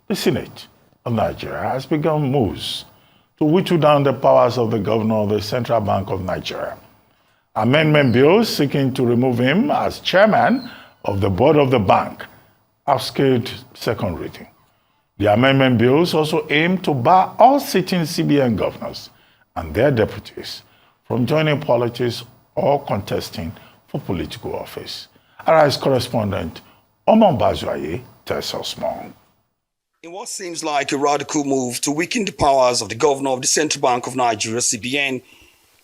the Senate of Nigeria has begun moves to whittle down the powers of the governor of the Central Bank of Nigeria. Amendment bills seeking to remove him as chairman of the board of the bank have scaled second reading. The amendment bills also aim to bar all sitting CBN governors and their deputies from joining politics or contesting for political office. Arise correspondent Obiaraeri tells us more. In what seems like a radical move to weaken the powers of the governor of the Central Bank of Nigeria, CBN,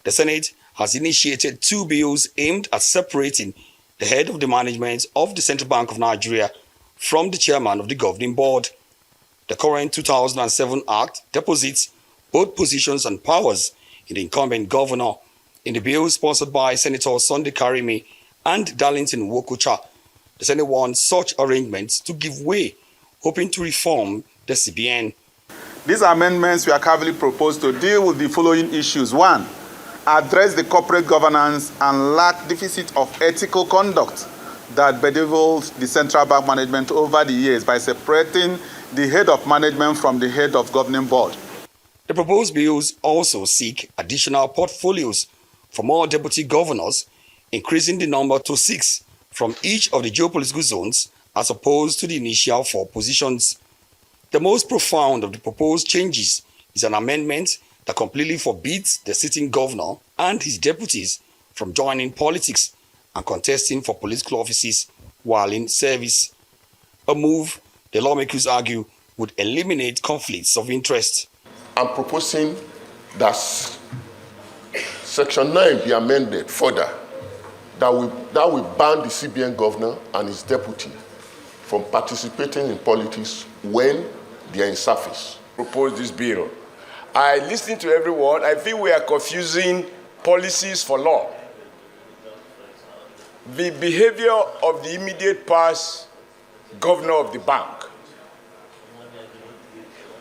the Senate has initiated two bills aimed at separating the head of the management of the Central Bank of Nigeria from the chairman of the governing board. The current 2007 Act deposits both positions and powers in the incumbent governor. In the bill sponsored by Senators Sunday Karimi and Darlington Wokocha, the Senate wants such arrangements to give way, hoping to reform the CBN. These amendments were carefully proposed to deal with the following issues. One, address the corporate governance and lack deficit of ethical conduct that bedeviled the central bank management over the years by separating the head of management from the head of governing board. The proposed bills also seek additional portfolios for more deputy governors, increasing the number to 6 from each of the geopolitical zones as opposed to the initial 4 positions. The most profound of the proposed changes is an amendment that completely forbids the sitting governor and his deputies from joining politics and contesting for political offices while in service. A move the lawmakers argue would eliminate conflicts of interest. I'm proposing that Section 9 be amended further, that will ban the CBN governor and his deputy from participating in politics when they are in service. Propose this bill. I listen to everyone. I think we are confusing policies for law. The behavior of the immediate past governor of the bank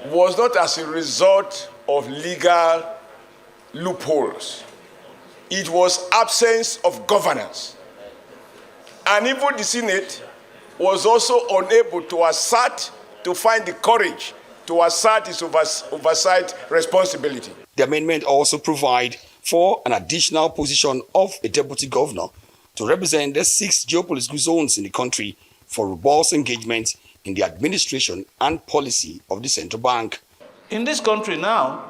was not as a result of legal loopholes. It was absence of governance. And even the Senate was also unable to assert, to find the courage to assert its oversight responsibility. The amendment also provides for an additional position of a deputy governor to represent the 6 geopolitical zones in the country for robust engagement in the administration and policy of the central bank. In this country now,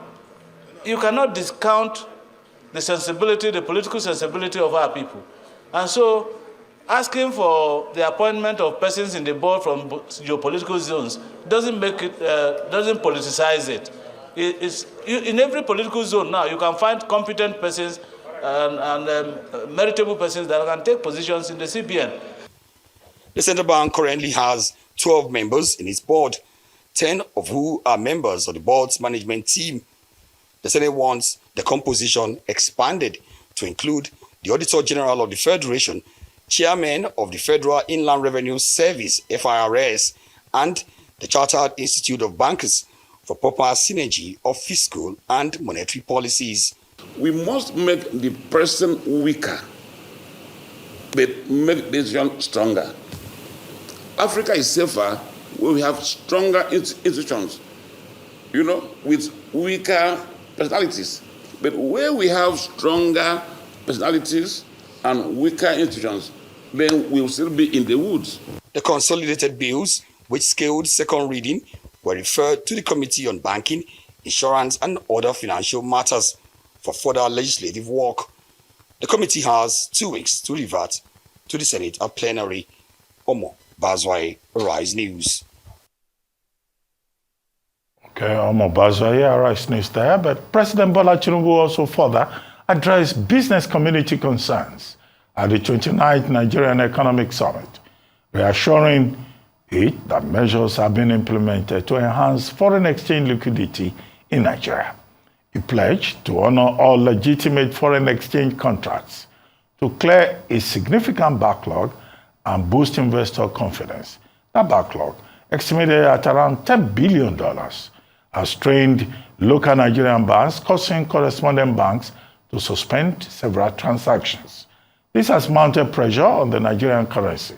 you cannot discount the sensibility, the political sensibility of our people. And so, asking for the appointment of persons in the board from geopolitical zones doesn't make it, doesn't politicize it. In every political zone now, you can find competent persons and meritable persons that can take positions in the CBN. The central bank currently has 12 members in its board, 10 of who are members of the board's management team. The Senate wants the composition expanded to include the Auditor General of the Federation, Chairman of the Federal Inland Revenue Service, FIRS, and the Chartered Institute of Bankers for proper synergy of fiscal and monetary policies. We must make the person weaker, but make the nation stronger. Africa is safer when we have stronger institutions, with weaker personalities. But where we have stronger personalities and weaker institutions, then we will still be in the woods. The consolidated bills, which scaled second reading, were referred to the Committee on Banking, Insurance and Other Financial Matters for further legislative work. The committee has 2 weeks to revert to the Senate at plenary. Obiaraeri, Arise News. Okay, Obiaraeri, Arise News there. But President Bola Tinubu also further addressed business community concerns at the 29th Nigerian Economic Summit, reassuring it that measures have been implemented to enhance foreign exchange liquidity in Nigeria. He pledged to honor all legitimate foreign exchange contracts, to clear a significant backlog and boost investor confidence. That backlog, estimated at around $10 billion, has strained local Nigerian banks, causing correspondent banks to suspend several transactions. This has mounted pressure on the Nigerian currency.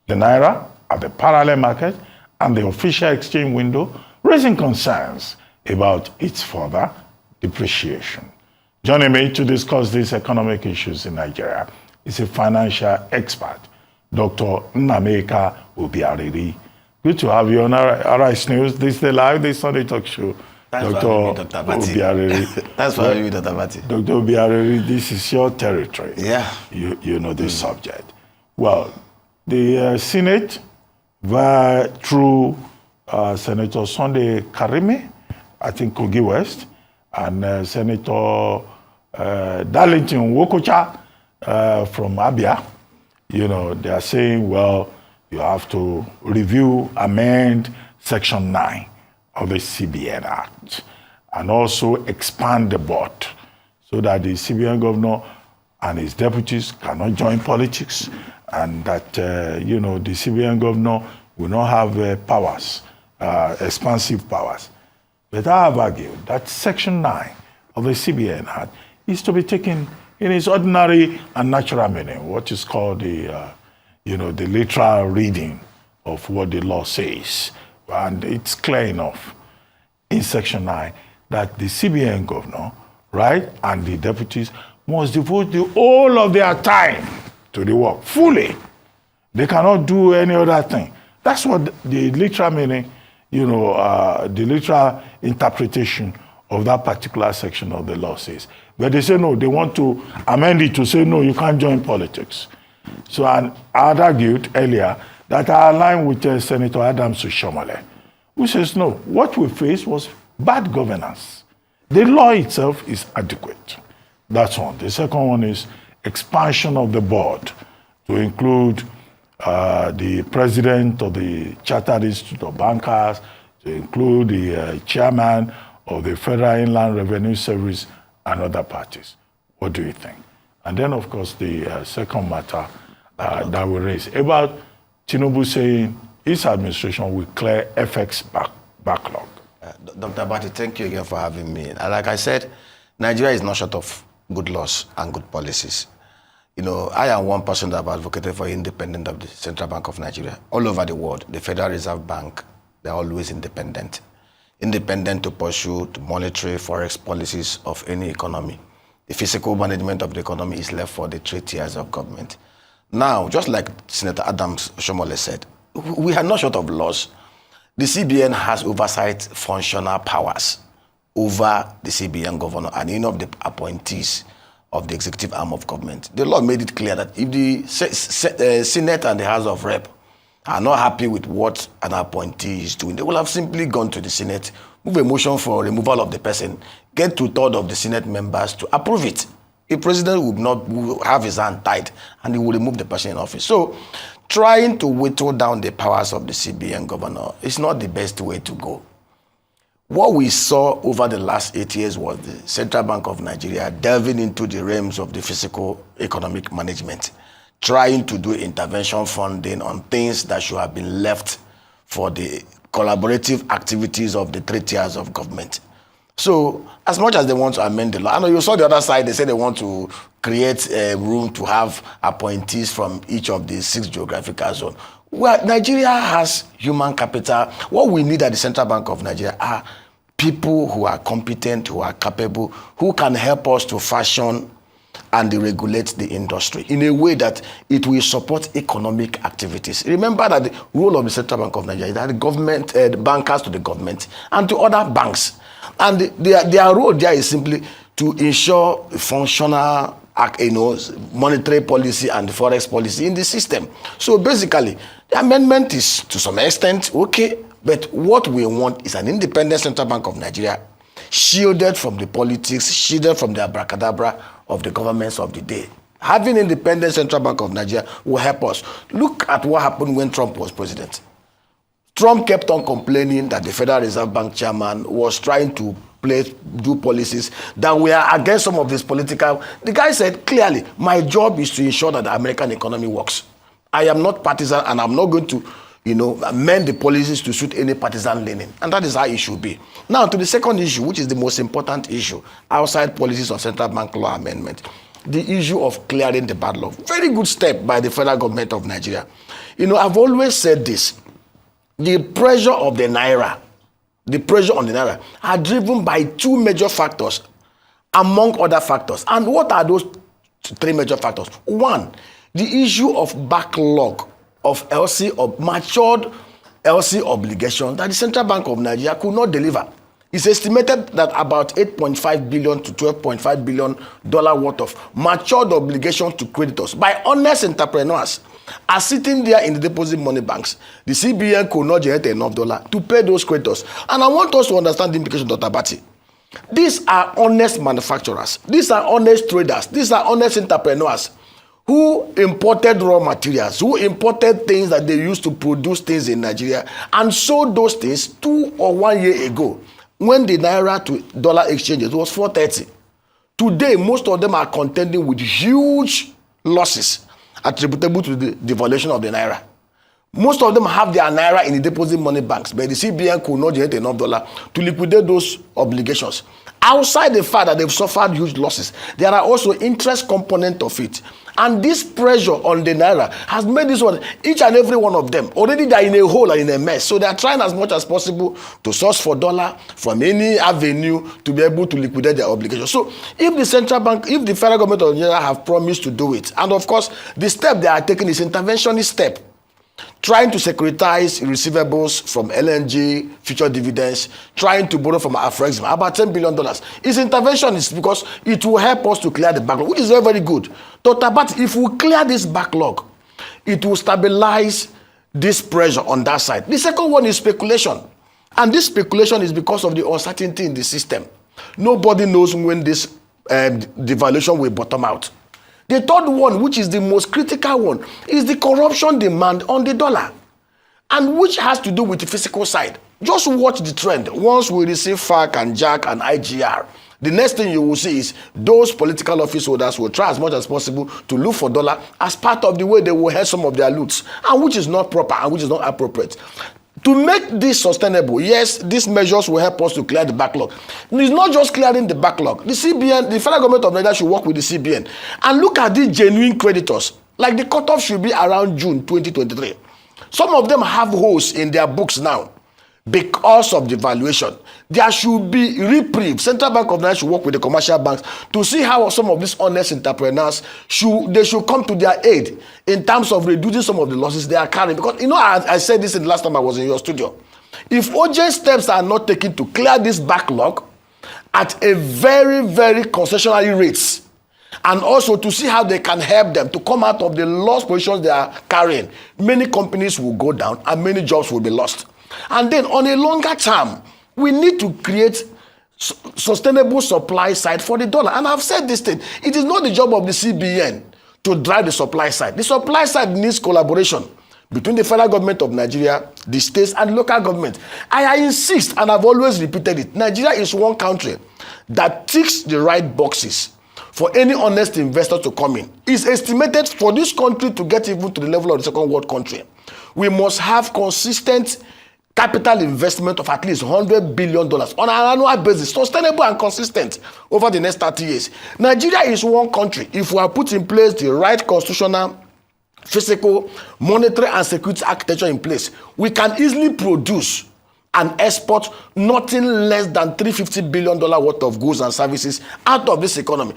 The naira at the parallel market and the official exchange window, raising concerns about its further depreciation. Joining me to discuss these economic issues in Nigeria is a financial expert, Dr. Nnaemeka Obiaraeri. Good to have you on Arise News. This is the live, this Sunday talk show. Thanks Dr. Obiaraeri. Thanks for having me, Dr. Bati. Dr. Obiaraeri, this is your territory. Yeah. You know this subject. Well, the Senate, through Senator Sunday Karimi, I think Kogi West, and Senator Darlington Wokocha from Abia, they are saying, well, you have to review, amend Section 9 of the CBN Act, and also expand the board so that the CBN governor and his deputies cannot join politics, and that, the CBN governor will not have powers, expansive powers. But I have argued that Section 9 of the CBN Act is to be taken in its ordinary and natural meaning, what is called the literal reading of what the law says. And it's clear enough in Section 9 that the CBN governor, right, and the deputies must devote the whole of their time to the work, fully. They cannot do any other thing. That's what the literal meaning, the literal interpretation of that particular section of the law says. But they say no, they want to amend it to say no, you can't join politics. So I had argued earlier that I align with Senator Adams Shomale, who says no, what we faced was bad governance. The law itself is adequate. That's one. The second one is expansion of the board to include the president of the Chartered Institute of Bankers, to include the chairman of the Federal Inland Revenue Service and other parties. What do you think? And then, of course, the second matter that we raised about Tinubu saying his administration will clear FX backlog. Dr. Bati, thank you again for having me. Like I said, Nigeria is not short of good laws and good policies. I am one person that have advocated for independence of the Central Bank of Nigeria. All over the world, the Federal Reserve Bank, they're always independent. Independent to pursue the monetary forex policies of any economy. The physical management of the economy is left for the 3 tiers of government. Now, just like Senator Adams Shomole said, we are not short of laws. The CBN has oversight functional powers over the CBN governor and any of the appointees of the executive arm of government. The law made it clear that if the Senate and the House of Rep are not happy with what an appointee is doing, they will have simply gone to the Senate, move a motion for removal of the person, get 2/3 of the Senate members to approve it. A president will have his hand tied and he will remove the person in office. So trying to whittle down the powers of the CBN governor is not the best way to go. What we saw over the last 8 years was the Central Bank of Nigeria delving into the realms of the physical economic management, trying to do intervention funding on things that should have been left for the collaborative activities of the 3 tiers of government. So as much as they want to amend the law, I know you saw the other side, they say they want to create a room to have appointees from each of the 6 geographical zones. Well, Nigeria has human capital. What we need at the Central Bank of Nigeria are people who are competent, who are capable, who can help us to fashion and regulate the industry in a way that it will support economic activities. Remember that the role of the Central Bank of Nigeria is that the government, the bankers to the government and to other banks. And their role there is simply to ensure functional monetary policy and forex policy in the system. So basically, the amendment is to some extent okay, but what we want is an independent Central Bank of Nigeria, shielded from the politics, shielded from the abracadabra of the governments of the day. Having independent Central Bank of Nigeria will help us. Look at what happened when Trump was president. Trump kept on complaining that the Federal Reserve Bank chairman was trying to do policies that were against some of his political. The guy said clearly, my job is to ensure that the American economy works. I am not partisan and I'm not going to, amend the policies to suit any partisan leaning. And that is how it should be. Now to the second issue, which is the most important issue, outside policies of central bank law amendment, the issue of clearing the bad law. Very good step by the federal government of Nigeria. I've always said this. the pressure of the naira, the pressure on the naira are driven by two major factors, among other factors. And what are those three major factors? One, the issue of backlog of LC, of matured LC obligations that the Central Bank of Nigeria could not deliver. It's estimated that about $8.5 billion to $12.5 billion worth of matured obligations to creditors by honest entrepreneurs are sitting there in the deposit money banks. The CBN could not generate enough dollar to pay those creditors. And I want us to understand the implication, Dr. Bati. These are honest manufacturers. These are honest traders. These are honest entrepreneurs who imported raw materials, who imported things that they used to produce things in Nigeria and sold those things 2 or 1 year ago when the naira to dollar exchange was 430. Today, most of them are contending with huge losses attributable to the devaluation of the naira. Most of them have their naira in the deposit money banks, but the CBN could not generate enough dollar to liquidate those obligations. Outside the fact that they've suffered huge losses, there are also interest component of it. And this pressure on the naira has made this one, each and every one of them, already they're in a hole and in a mess. So they're trying as much as possible to source for dollar from any avenue to be able to liquidate their obligations. So if the central bank, if the federal government of Nigeria have promised to do it, and of course, the step they are taking is interventionist step, trying to securitize receivables from LNG, future dividends, trying to borrow from Afrexim, about $10 billion. Its intervention is because it will help us to clear the backlog, which is very, very good. But if we clear this backlog, it will stabilize this pressure on that side. The second one is speculation. And this speculation is because of the uncertainty in the system. Nobody knows when this devaluation will bottom out. The third one, which is the most critical one, is the corruption demand on the dollar, and which has to do with the physical side. Just watch the trend. Once we receive FARC and JAC and IGR, the next thing you will see is those political office holders will try as much as possible to look for dollar as part of the way they will hedge some of their loots, and which is not proper and which is not appropriate. To make this sustainable, yes, these measures will help us to clear the backlog. It's not just clearing the backlog. The CBN, the federal government of Nigeria should work with the CBN and look at these genuine creditors. Like the cutoff should be around June 2023. Some of them have holes in their books now because of the valuation. There should be reprieve. Central Bank of Nigeria should work with the commercial banks to see how some of these honest entrepreneurs should come to their aid in terms of reducing some of the losses they are carrying. Because, you know, I said this in the last time I was in your studio. If urgent steps are not taken to clear this backlog at a very, very concessionary rates, and also to see how they can help them to come out of the loss positions they are carrying, many companies will go down and many jobs will be lost. And then on a longer term, we need to create sustainable supply side for the dollar. And I've said this thing, it is not the job of the CBN to drive the supply side. The supply side needs collaboration between the federal government of Nigeria, the states, and local government. I insist, and I've always repeated it, Nigeria is one country that ticks the right boxes for any honest investor to come in. It's estimated for this country to get even to the level of the second world country, we must have consistent capital investment of at least $100 billion on an annual basis, sustainable and consistent over the next 30 years. Nigeria is one country. If we have put in place the right constitutional, physical, monetary, and security architecture in place, we can easily produce and export nothing less than $350 billion worth of goods and services out of this economy.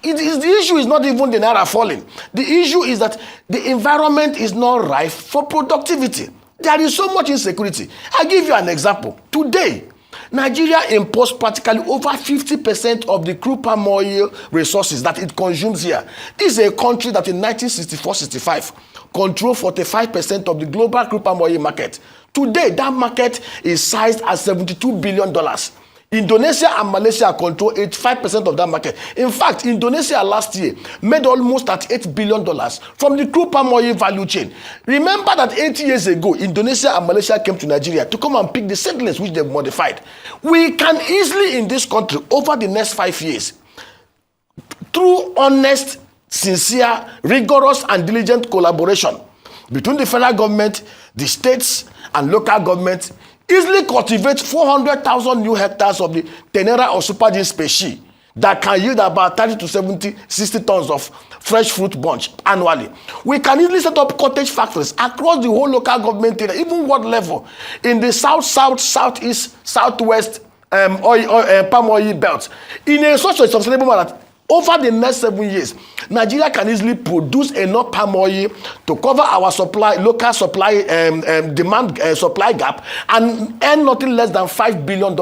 The issue is not even the naira falling. The issue is that the environment is not ripe for productivity. There is so much insecurity. I'll give you an example. Today, Nigeria imports practically over 50% of the crude palm oil resources that it consumes here. This is a country that in 1964-65 controlled 45% of the global crude palm oil market. Today, that market is sized at $72 billion. Indonesia and Malaysia control 85% of that market. In fact, Indonesia last year made almost $38 billion from the crude palm oil value chain. Remember that 80 years ago, Indonesia and Malaysia came to Nigeria to come and pick the seedlings which they've modified. We can easily in this country over the next 5 years, through honest, sincere, rigorous and diligent collaboration between the federal government, the states and local government, easily cultivate 400,000 new hectares of the Tenera or Super Gene species that can yield about 30 to 70, 60 tons of fresh fruit bunch annually. We can easily set up cottage factories across the whole local government area, even ward level, in the south, southeast, southwest palm oil belt, in a such a sustainable manner. Over the next 7 years, Nigeria can easily produce enough palm oil to cover our supply, local supply demand supply gap, and earn nothing less than $5 billion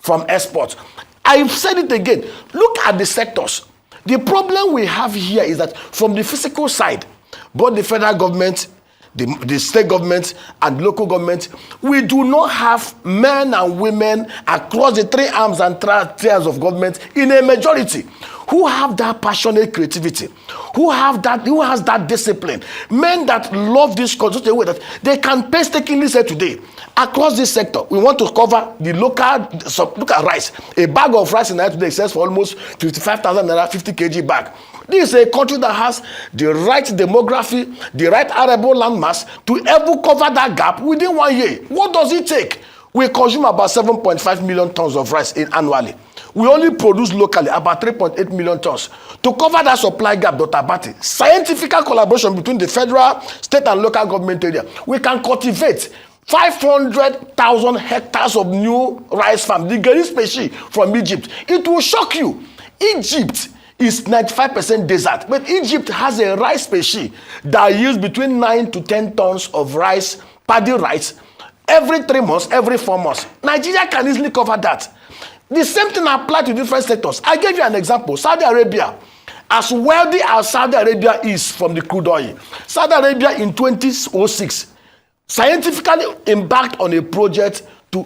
from exports. I've said it again. Look at the sectors. The problem we have here is that from the physical side, both the federal government, the state government, and local government, we do not have men and women across the three arms and tiers of government in a majority who have that passionate creativity, who has that discipline, men that love this country the way that they can painstakingly say today, across this sector, we want to cover the local. So look at rice. A bag of rice in Nigeria today sells for almost 55,000 naira, 50 kg bag. This is a country that has the right demography, the right arable land mass to ever cover that gap within 1 year. What does it take? We consume about 7.5 million tons of rice annually. We only produce locally about 3.8 million tons. To cover that supply gap, Dr. Bati, scientific collaboration between the federal, state, and local government area, we can cultivate 500,000 hectares of new rice farms, the Geri species from Egypt. It will shock you. Egypt is 95% desert, but Egypt has a rice species that yields between 9 to 10 tons of rice, paddy rice, every 3 months, every 4 months. Nigeria can easily cover that. The same thing applies to different sectors. I gave you an example. Saudi Arabia, as wealthy as Saudi Arabia is from the crude oil, Saudi Arabia in 2006 scientifically embarked on a project to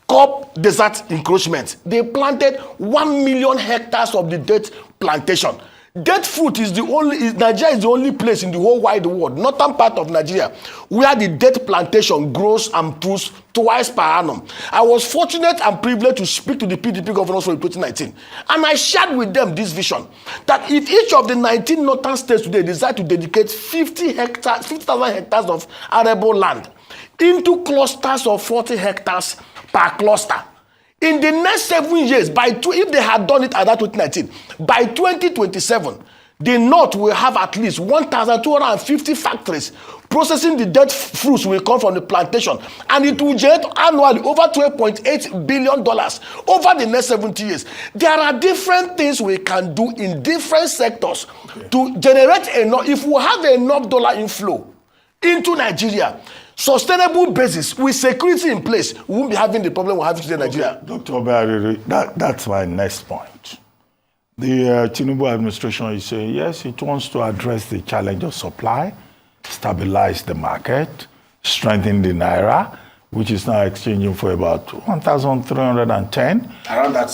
curb desert encroachment. They planted 1 million hectares of the date plantation. Date fruit is Nigeria is the only place in the whole wide world, northern part of Nigeria, where the date plantation grows and proves twice per annum. I was fortunate and privileged to speak to the PDP governors for 2019, and I shared with them this vision that if each of the 19 northern states today decide to dedicate 50,000 hectares of arable land into clusters of 40 hectares per cluster, in the next 7 years, if they had done it at that 2019, by 2027, the North will have at least 1,250 factories processing the dead fruits will come from the plantation, and it will generate annually over $12.8 billion over the next 70 years. There are different things we can do in different sectors to generate enough. If we have enough dollar inflow into Nigeria, sustainable basis with security in place, we won't be having the problem we're having today in Nigeria. Dr. Obiaraeri, that's my next point. The Tinubu administration is saying, yes, it wants to address the challenge of supply, stabilize the market, strengthen the Naira, which is now exchanging for about 1,310 around that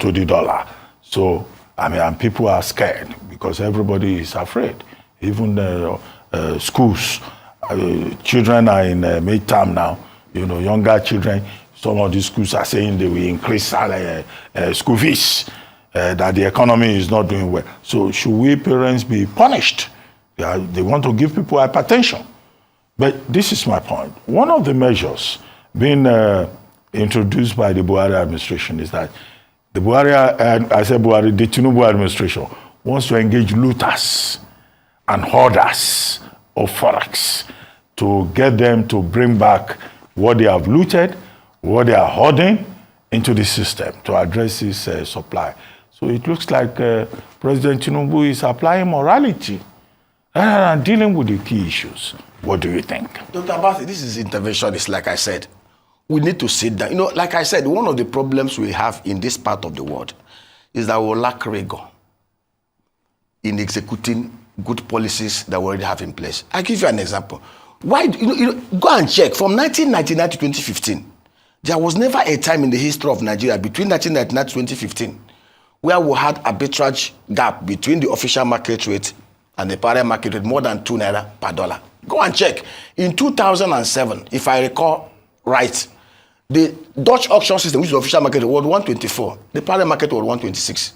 to the dollar. So, I mean, and people are scared because everybody is afraid. Even the schools, children are in midterm now, younger children. Some of these schools are saying they will increase school fees, that the economy is not doing well. So should we parents be punished? They want to give people hypertension. But this is my point. One of the measures being introduced by the Buhari administration is that the Tinubu administration wants to engage looters and hoarders of forex to get them to bring back what they have looted, what they are hoarding into the system to address this supply. So it looks like President Tinubu is applying morality and dealing with the key issues. What do you think? Dr. Abasi, this is interventionist, like I said. We need to sit down. Like I said, one of the problems we have in this part of the world is that we lack rigor in executing good policies that we already have in place. I'll give you an example. Why? Go and check. From 1999 to 2015, there was never a time in the history of Nigeria between 1999 to 2015 where we had arbitrage gap between the official market rate and the parallel market rate more than 2 naira per dollar. Go and check. In 2007, if I recall right, the Dutch auction system, which is the official market rate, was 124. The parallel market was 126.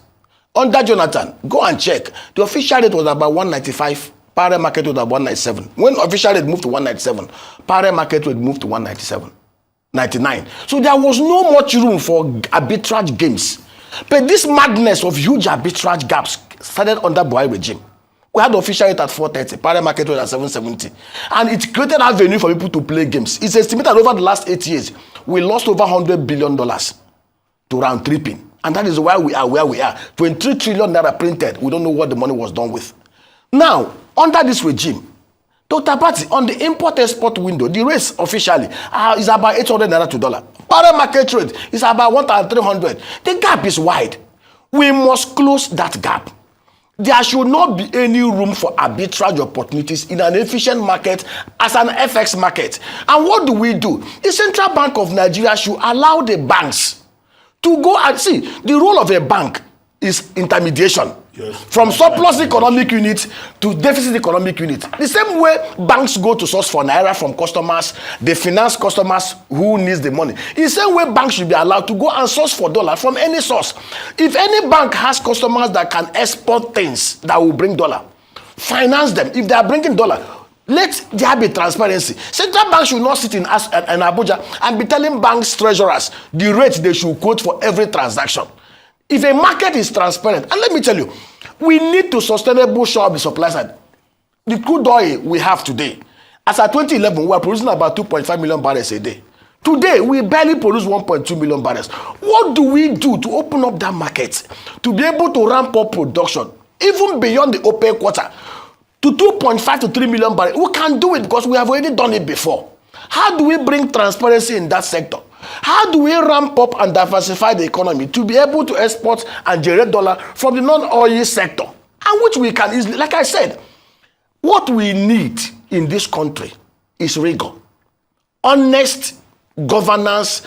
Under Jonathan, go and check. The official rate was about 195. Parallel market rate was about 197. When official rate moved to 197, parallel market rate moved to 197, 99. So there was no much room for arbitrage games. But this madness of huge arbitrage gaps started under Buhari regime. We had the official rate at 430, parallel market rate at 770. And it created a venue for people to play games. It's estimated over the last 8 years, we lost over $100 billion to round tripping. And that is why we are where we are. 23 trillion naira printed. We don't know what the money was done with. Now, under this regime, Dr. Bati, on the import-export window, the rates officially is about 800 naira to dollar. Parallel market rate is about 1,300. The gap is wide. We must close that gap. There should not be any room for arbitrage opportunities in an efficient market as an FX market. And what do? The Central Bank of Nigeria should allow the banks to go and see. The role of a bank is intermediation. Yes. From surplus economic unit to deficit economic unit. The same way banks go to source for naira from customers, they finance customers who needs the money. In the same way banks should be allowed to go and source for dollar from any source. If any bank has customers that can export things that will bring dollar, finance them. If they are bringing dollar, let there be transparency. Central bank should not sit in Abuja and be telling banks treasurers the rate they should quote for every transaction. If a market is transparent, and let me tell you, we need to sustainable shore up the supply side. The crude oil we have today, as at 2011, we are producing about 2.5 million barrels a day. Today, we barely produce 1.2 million barrels. What do we do to open up that market, to be able to ramp up production, even beyond the open quarter, to 2.5 to 3 million barrels? We can do it because we have already done it before. How do we bring transparency in that sector? How do we ramp up and diversify the economy to be able to export and generate dollar from the non-oil sector? And which we can easily, like I said, what we need in this country is rigor, honest governance,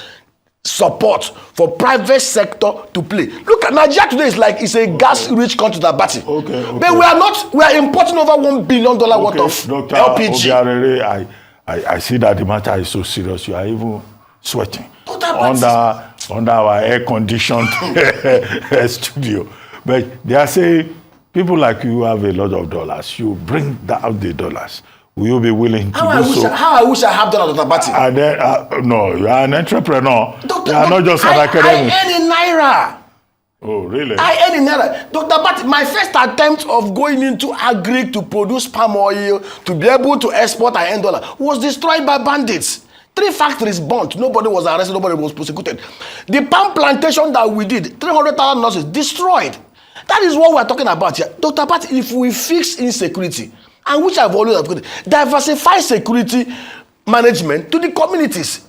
support for private sector to play. Look at Nigeria today is like it's a gas-rich country that batty. Okay. But we are importing over $1 billion worth of Dr. LPG. Obiaraeri, I see that the matter is so serious. You are even sweating under our air-conditioned studio. But they are saying people like you have a lot of dollars. You bring out the dollars. Will you be willing to do so? How I wish I have dollars, Dr. Bati. And then, no, you are an entrepreneur. Dr. You are not just an academic. I earn in naira. Oh, really? I earn in naira. Dr. Bati, my first attempt of going into agri to produce palm oil, to be able to export and earn dollar, was destroyed by bandits. 3 factories burnt. Nobody was arrested. Nobody was prosecuted. The palm plantation that we did, 300,000 nurses destroyed. That is what we are talking about here. Dr. Bati, if we fix insecurity, and which I've always advocated, diversify security management to the communities.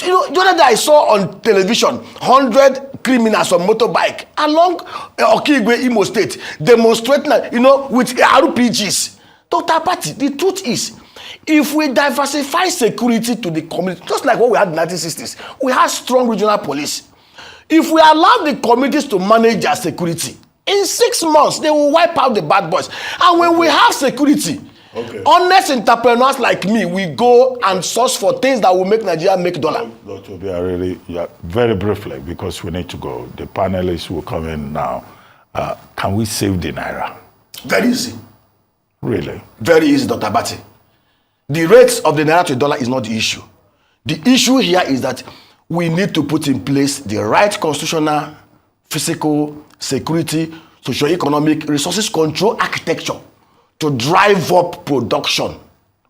You know, the other day I saw on television 100 criminals on motorbike along Okigwe, Imo State, demonstrating, with RPGs. Dr. Bati, the truth is, if we diversify security to the community, just like what we had in the 1960s, we had strong regional police. If we allow the communities to manage their security, in 6 months, they will wipe out the bad boys. And when we have security, honest entrepreneurs like me, we go and source for things that will make Nigeria make dollar. Dr. Obiaraeri, very briefly, because we need to go. The panelists will come in now. Can we save the naira? Very easy. Really? Very easy, Dr. Bati. The rates of the naira to dollar is not the issue. The issue here is that we need to put in place the right constitutional, physical, security, socio-economic, resources control architecture to drive up production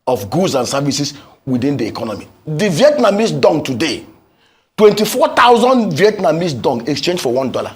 of goods and services within the economy. The Vietnamese dong today, 24,000 Vietnamese dong exchanged for $1.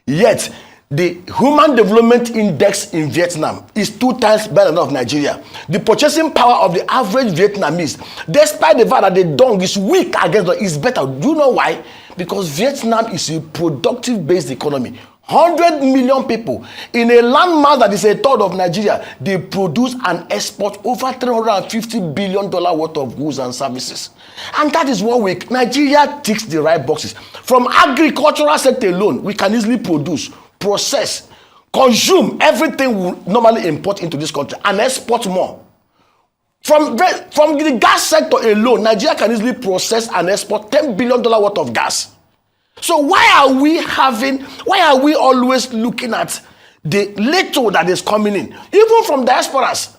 Yet, the Human Development Index in Vietnam is 2 times better than that of Nigeria. The purchasing power of the average Vietnamese, despite the fact that the dong is weak against it, is better. Do you know why? Because Vietnam is a productive-based economy. 100 million people in a landmass that is a third of Nigeria, they produce and export over $350 billion worth of goods and services. And that is what Nigeria ticks the right boxes. From agricultural sector alone, we can easily produce, process, consume everything we normally import into this country and export more. From the gas sector alone, Nigeria can easily process and export $10 billion worth of gas. So why are we always looking at the little that is coming in? Even from diasporas.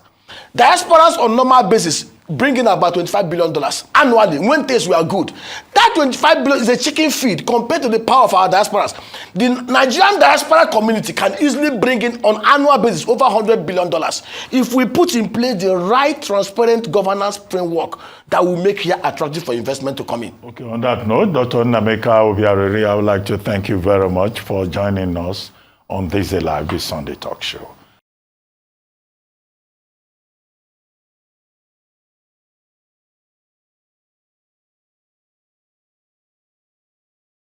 Diasporas on normal basis bring in about $25 billion annually when things were good. That $25 billion is a chicken feed compared to the power of our diasporas. The Nigerian diaspora community can easily bring in on annual basis over $100 billion if we put in place the right transparent governance framework that will make here attractive for investment to come in. Okay, on that note, Dr. Nnaemeka Obiaraeri, I would like to thank you very much for joining us on this Live This Sunday talk show.